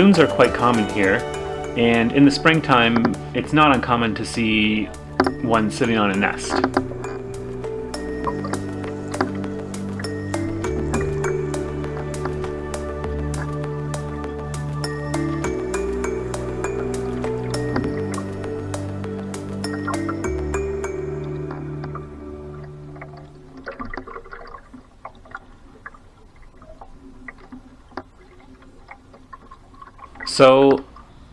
Loons are quite common here, and in the springtime it's not uncommon to see one sitting on a nest. So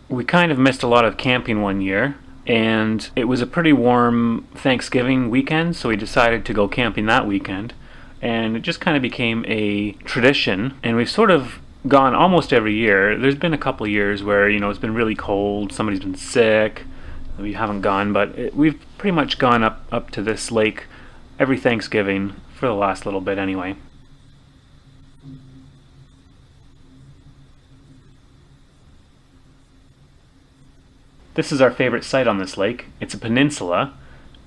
we kind of missed a lot of camping one year, and it was a pretty warm Thanksgiving weekend, so we decided to go camping that weekend, and it just kind of became a tradition, and we've sort of gone almost every year. There's been a couple of years where, it's been really cold, somebody's been sick, we haven't gone, but we've pretty much gone up to this lake every Thanksgiving for the last little bit anyway. This is our favorite site on this lake. It's a peninsula.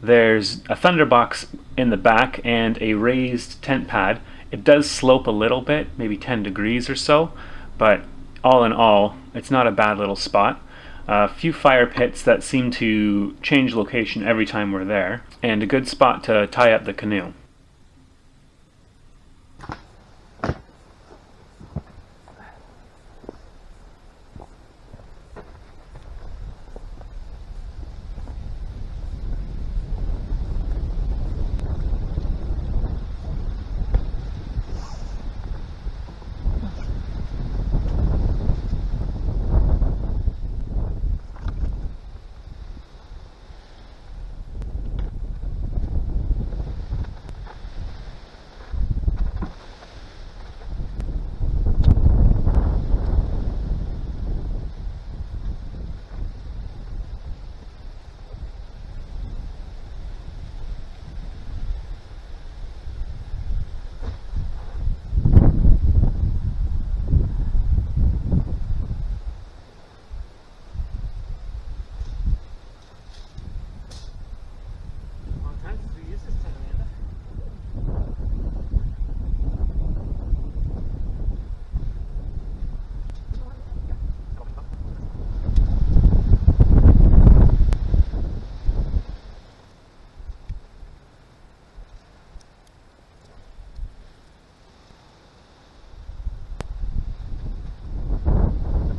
There's a thunderbox in the back and a raised tent pad. It does slope a little bit, maybe 10 degrees or so, but all in all, it's not a bad little spot. A few fire pits that seem to change location every time we're there, and a good spot to tie up the canoe.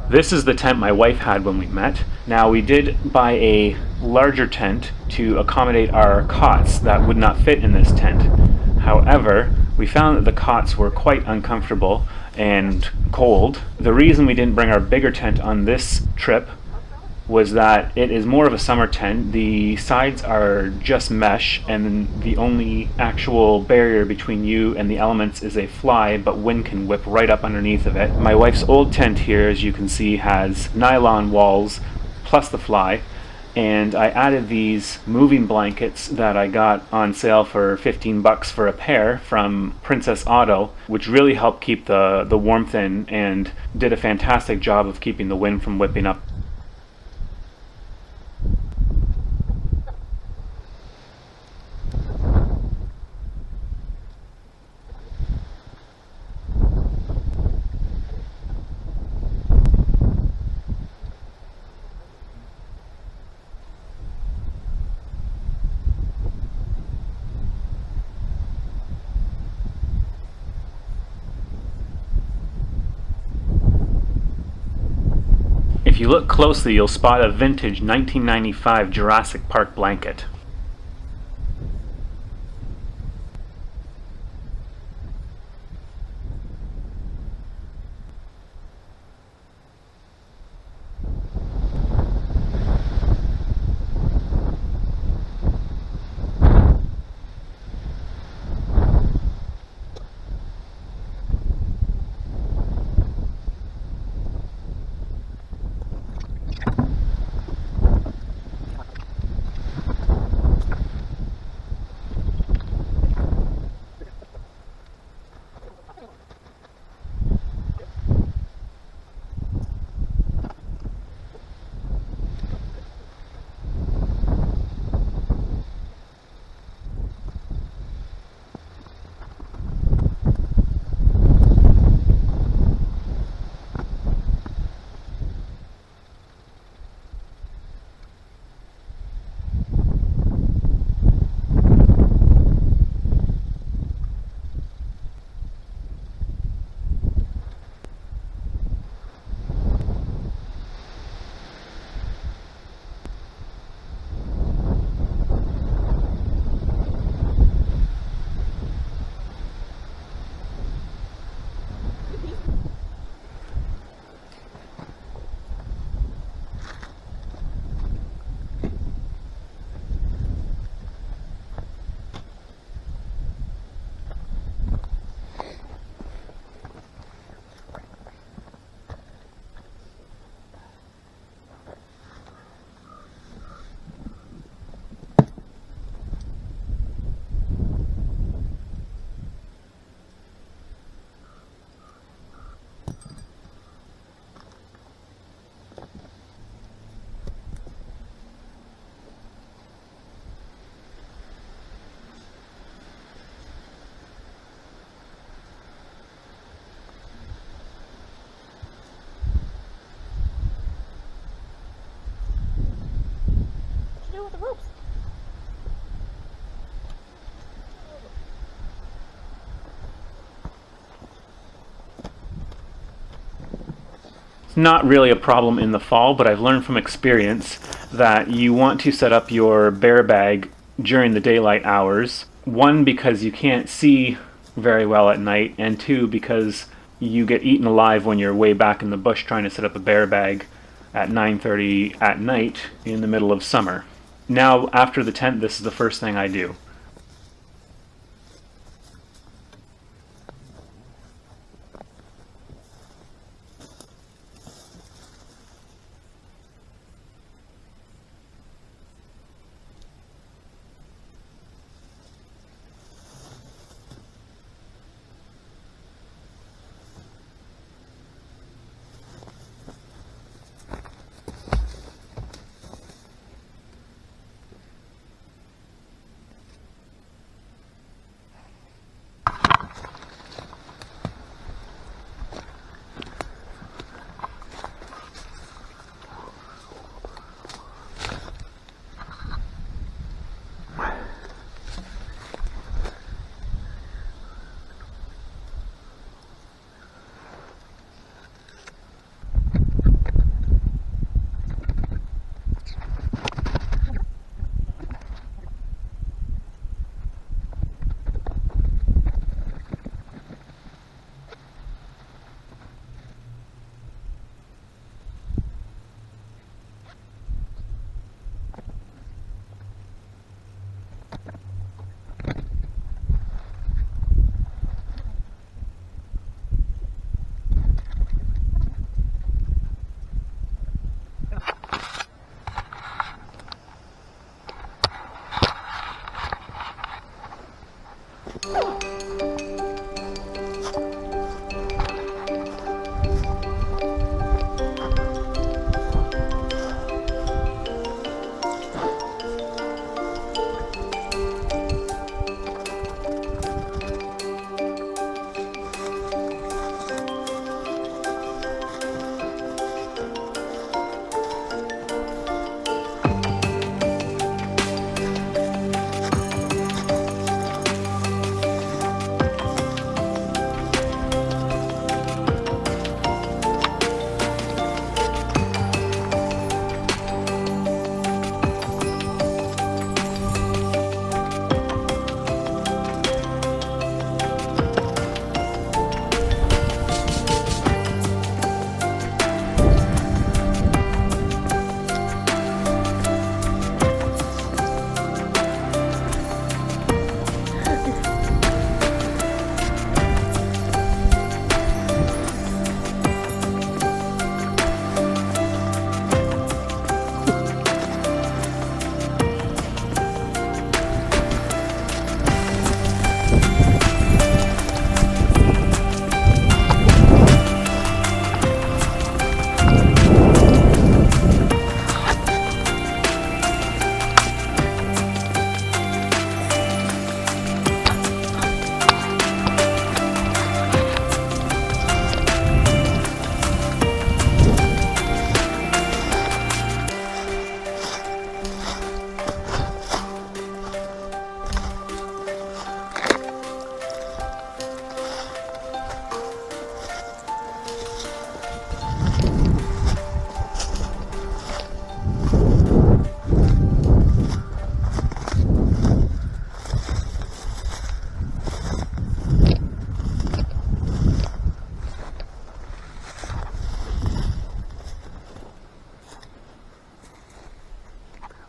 This is the tent my wife had when we met. Now, we did buy a larger tent to accommodate our cots that would not fit in this tent. However, we found that the cots were quite uncomfortable and cold. The reason we didn't bring our bigger tent on this trip was that it is more of a summer tent. The sides are just mesh, and the only actual barrier between you and the elements is a fly, but wind can whip right up underneath of it. My wife's old tent here, as you can see, has nylon walls plus the fly, and I added these moving blankets that I got on sale for $15 for a pair from Princess Auto, which really helped keep the warmth in and did a fantastic job of keeping the wind from whipping up. If you look closely, you'll spot a vintage 1995 Jurassic Park blanket. with the ropes. It's not really a problem in the fall, but I've learned from experience that you want to set up your bear bag during the daylight hours. One, because you can't see very well at night, and two, because you get eaten alive when you're way back in the bush trying to set up a bear bag at 9:30 at night in the middle of summer. Now, after the tent, this is the first thing I do.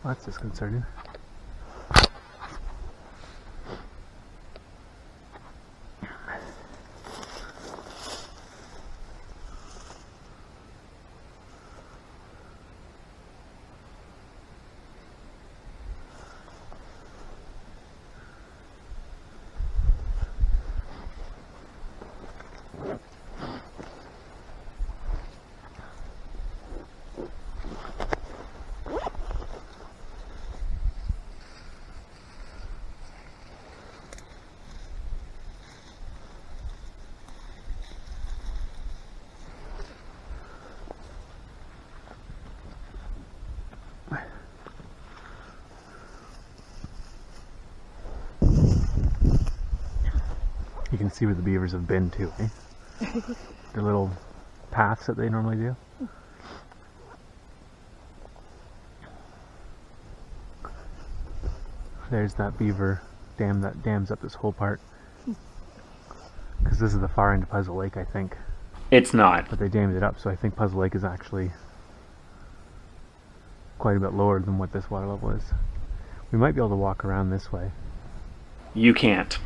Well, that's disconcerting. You can see where the beavers have been too, eh? Their little paths that they normally do. There's that beaver dam that dams up this whole part. Because this is the far end of Puzzle Lake, I think. It's not. But they dammed it up, so I think Puzzle Lake is actually quite a bit lower than what this water level is. We might be able to walk around this way. You can't.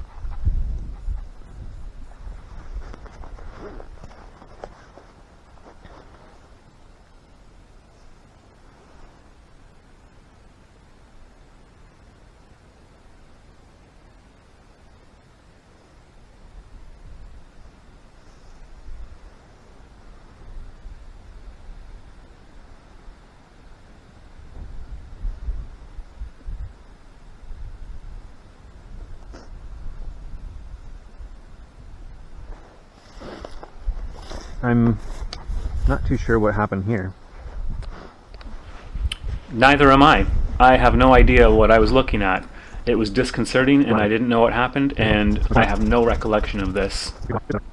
I'm not too sure what happened here. Neither am I. I have no idea what I was looking at. It was disconcerting and I didn't know what happened, and I have no recollection of this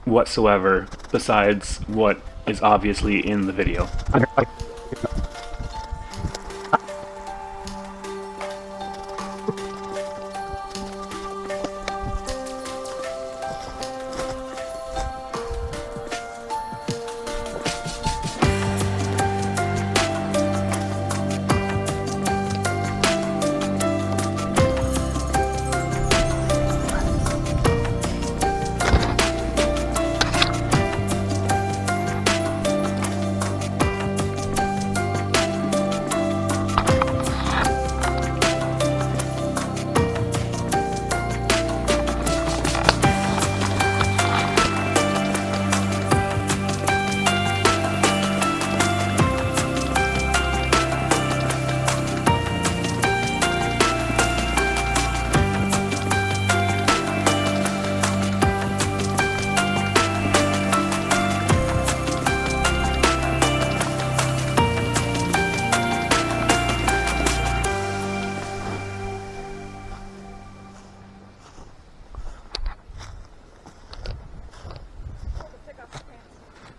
whatsoever besides what is obviously in the video.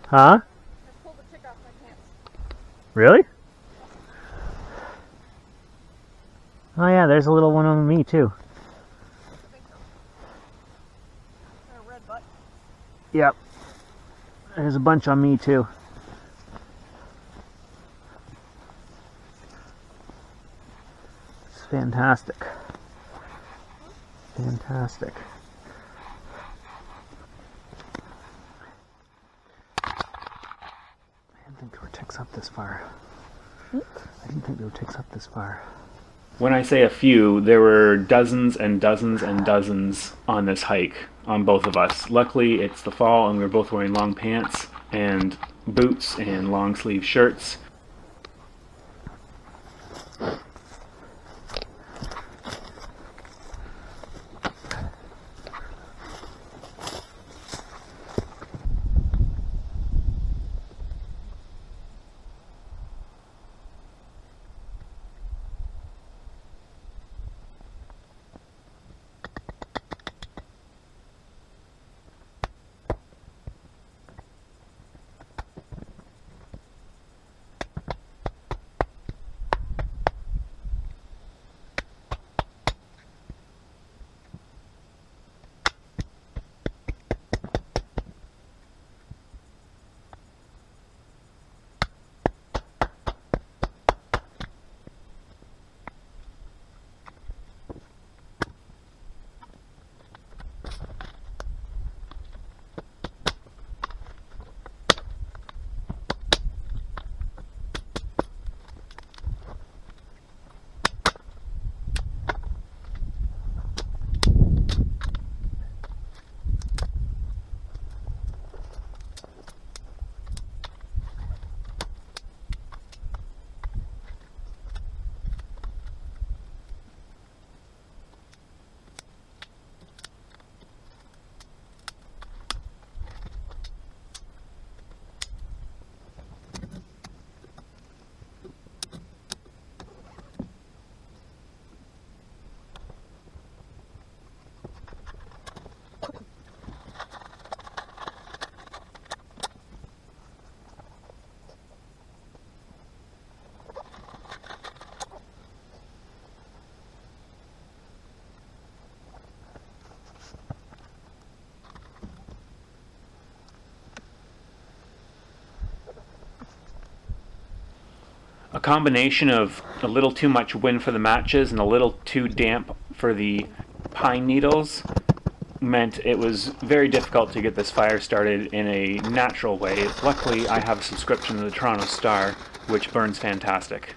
Huh? I pulled the tick off my pants. Really? Oh yeah, there's a little one on me too. I think so. A red butt. Yep. There's a bunch on me too. It's fantastic. Fantastic. I didn't think there were ticks up this far. I didn't think there were ticks up this far. When I say a few, there were dozens and dozens and dozens on this hike, on both of us. Luckily, it's the fall and we were both wearing long pants and boots and long sleeve shirts. A combination of a little too much wind for the matches and a little too damp for the pine needles meant it was very difficult to get this fire started in a natural way. Luckily, I have a subscription to the Toronto Star, which burns fantastic.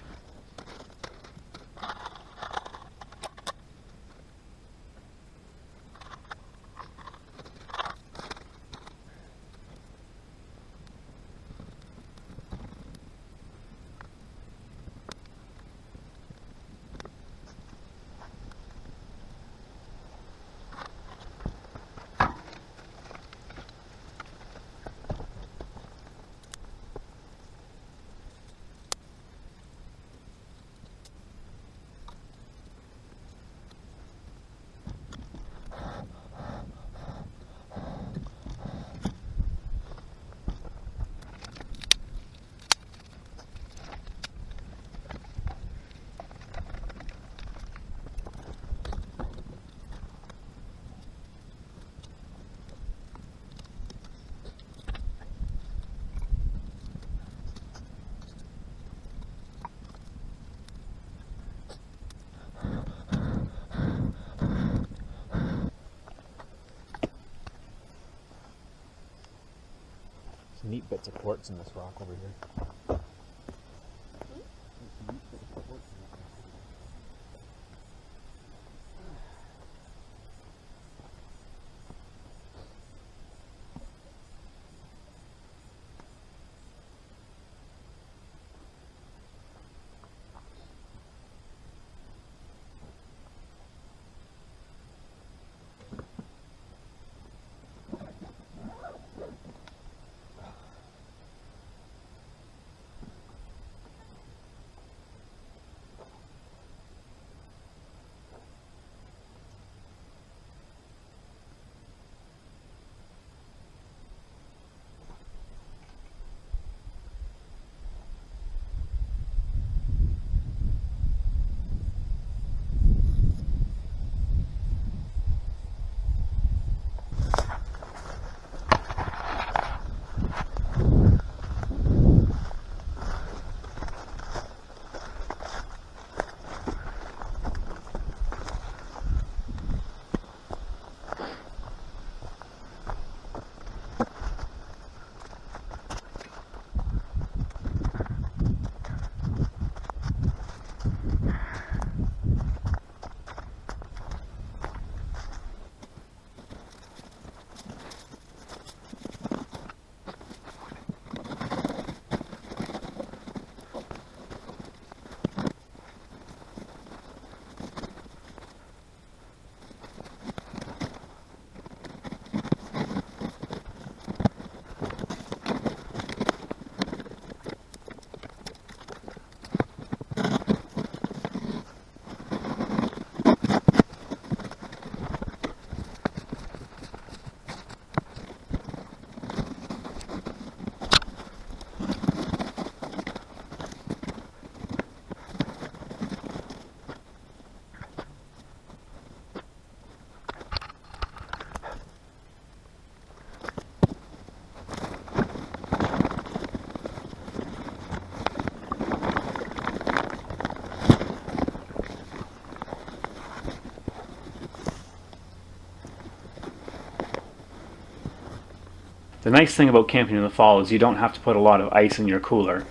Some neat bits of quartz in this rock over here. The nice thing about camping in the fall is you don't have to put a lot of ice in your cooler.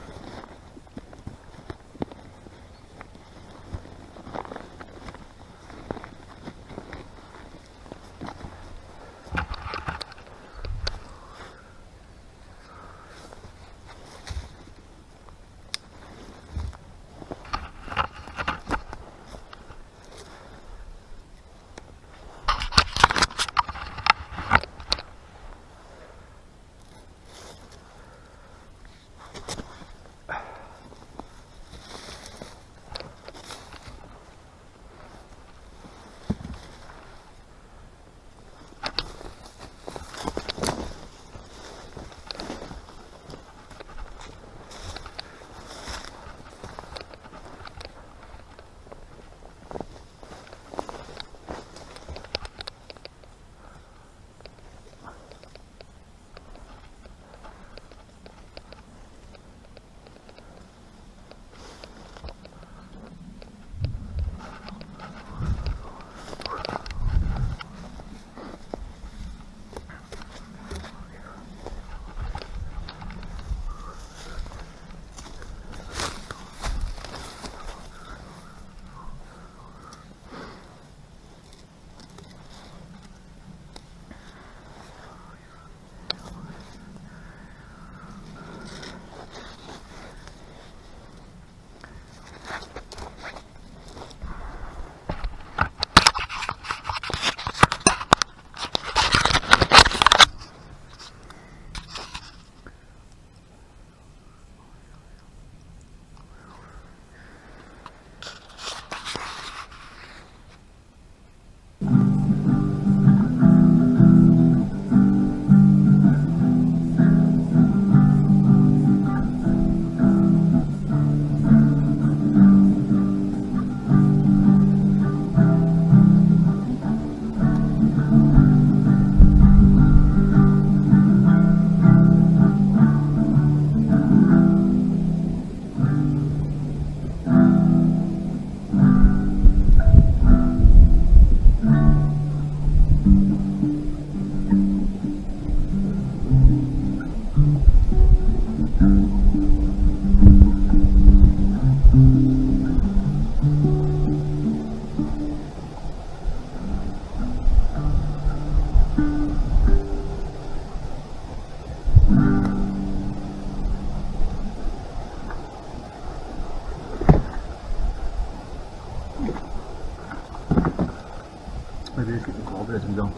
Maybe you could hold it and go.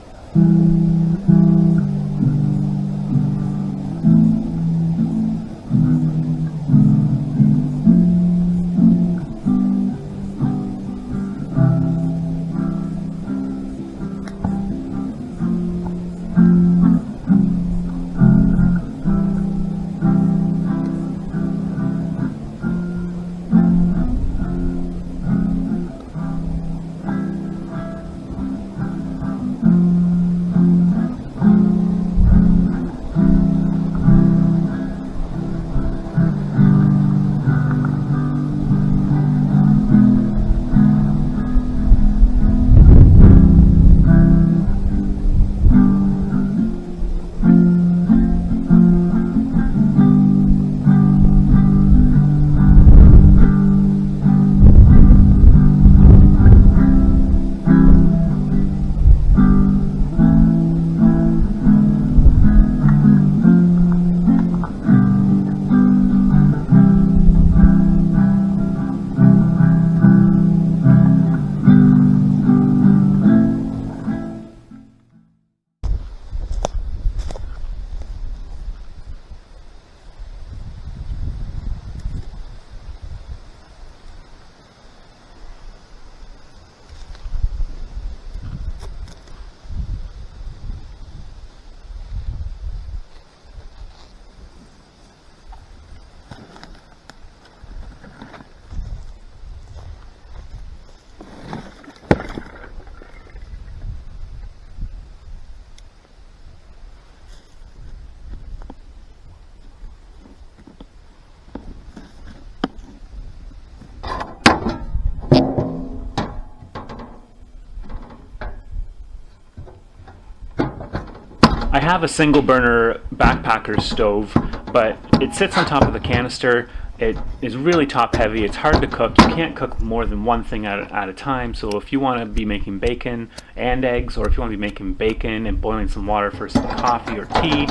I have a single burner backpacker stove, but it sits on top of the canister. It is really top heavy. It's hard to cook. You can't cook more than one thing at a time. So if you want to be making bacon and eggs, or if you want to be making bacon and boiling some water for some coffee or tea,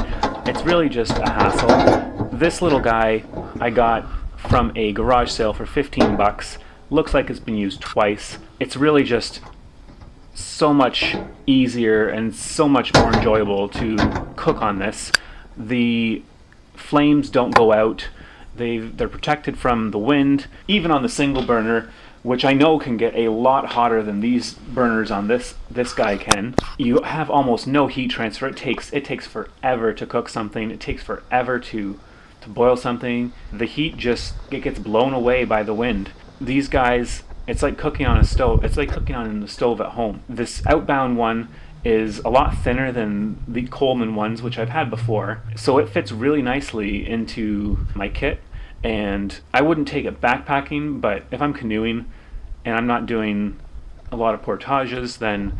it's really just a hassle. This little guy I got from a garage sale for 15 bucks. Looks like it's been used twice. It's really just so much easier and so much more enjoyable to cook on this. The flames don't go out. They're protected from the wind. Even on the single burner, which I know can get a lot hotter than these burners on this guy can, you have almost no heat transfer. It takes forever to cook something. It takes forever to boil something. The heat it gets blown away by the wind. These guys, it's like cooking on a stove. It's like cooking on the stove at home. This Outbound one is a lot thinner than the Coleman ones, which I've had before. So it fits really nicely into my kit. And I wouldn't take it backpacking, but if I'm canoeing and I'm not doing a lot of portages, then,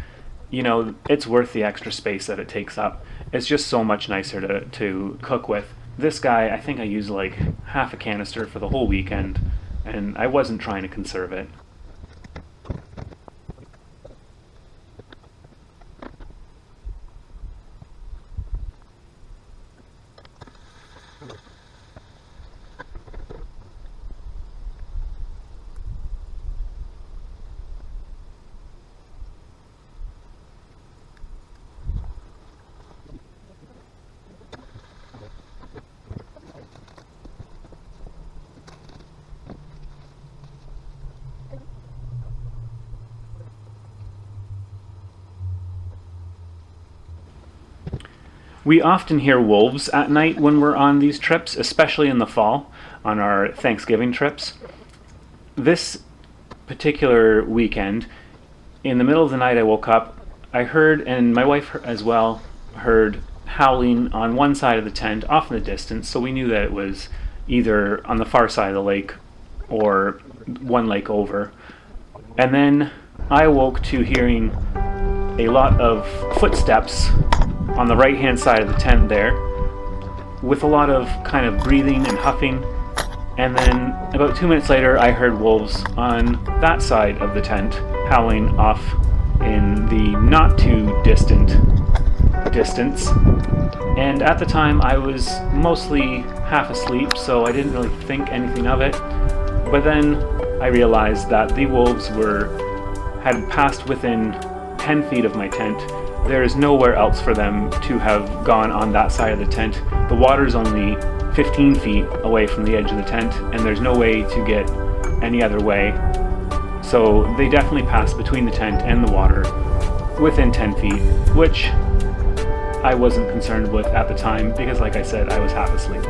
you know, it's worth the extra space that it takes up. It's just so much nicer to cook with. This guy, I think I used like half a canister for the whole weekend, and I wasn't trying to conserve it. We often hear wolves at night when we're on these trips, especially in the fall, on our Thanksgiving trips. This particular weekend, in the middle of the night I woke up, I heard, and my wife as well, heard howling on one side of the tent off in the distance, so we knew that it was either on the far side of the lake or one lake over. And then I awoke to hearing a lot of footsteps on the right hand side of the tent there, with a lot of kind of breathing and huffing. And then about 2 minutes later I heard wolves on that side of the tent howling off in the not too distant distance. And at the time I was mostly half asleep, so I didn't really think anything of it. But then I realized that the wolves had passed within 10 feet of my tent. There is nowhere else for them to have gone on that side of the tent. The water's only 15 feet away from the edge of the tent, and there's no way to get any other way. So they definitely passed between the tent and the water within 10 feet, which I wasn't concerned with at the time because, like I said, I was half asleep.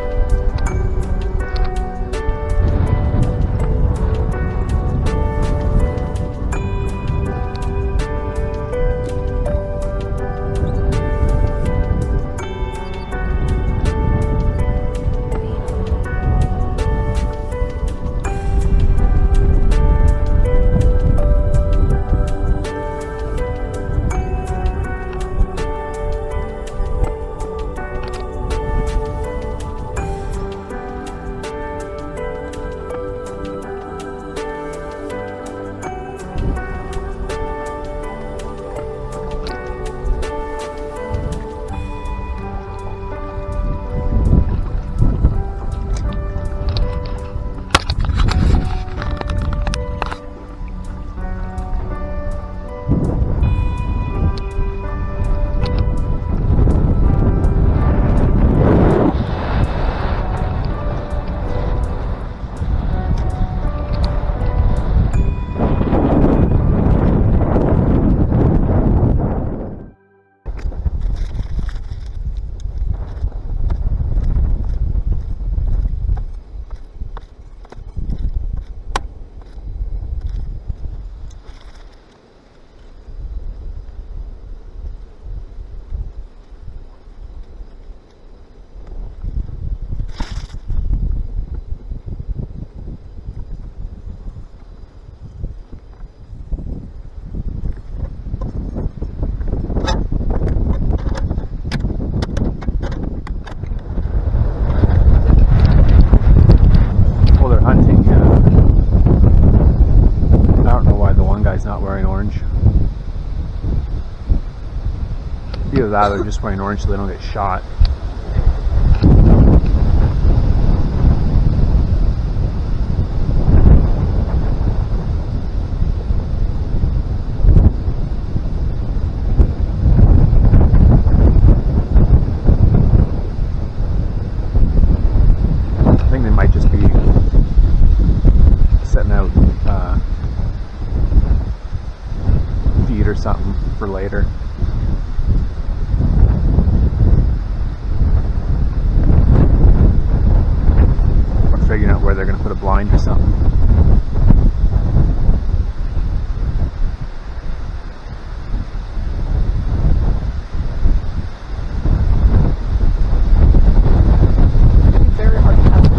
Either that or they're just wearing orange so they don't get shot. I think they might just be setting out feed or something for later. Figuring out where they're going to put a blind or something. Very hard to have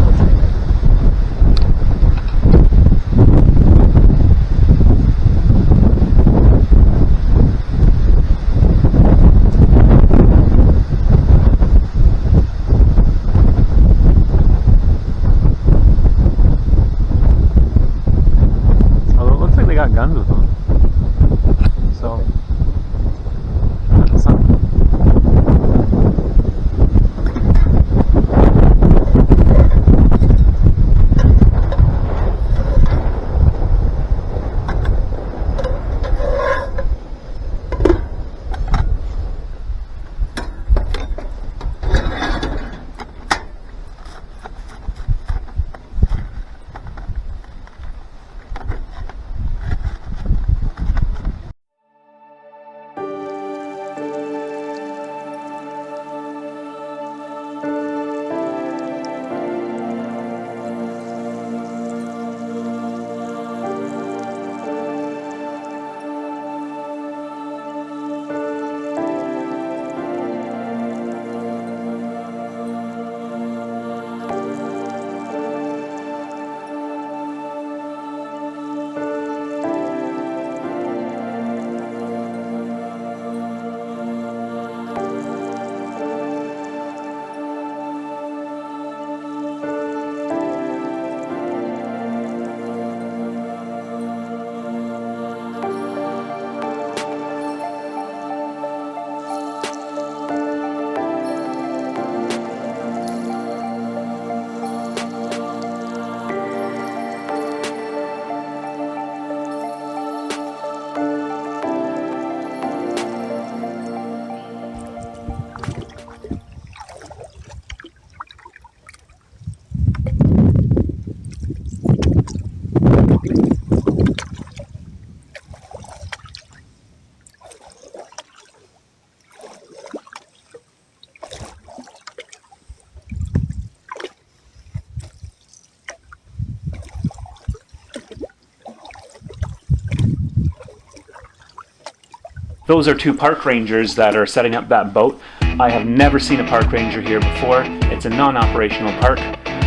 those are two park rangers that are setting up that boat. I have never seen a park ranger here before. It's a non-operational park.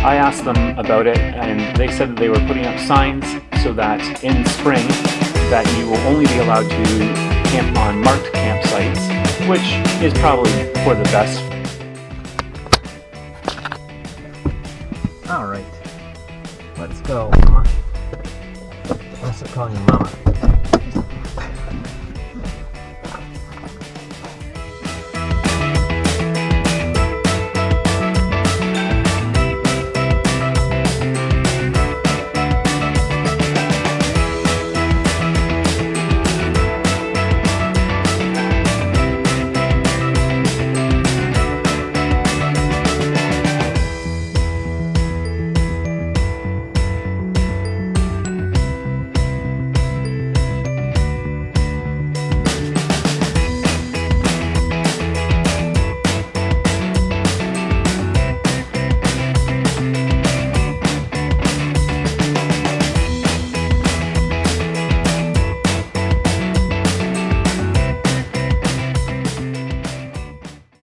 I asked them about it, and they said that they were putting up signs so that in spring that you will only be allowed to camp on marked campsites, which is probably for the best. Alright. Let's go, Mama. I'll start calling you Mama.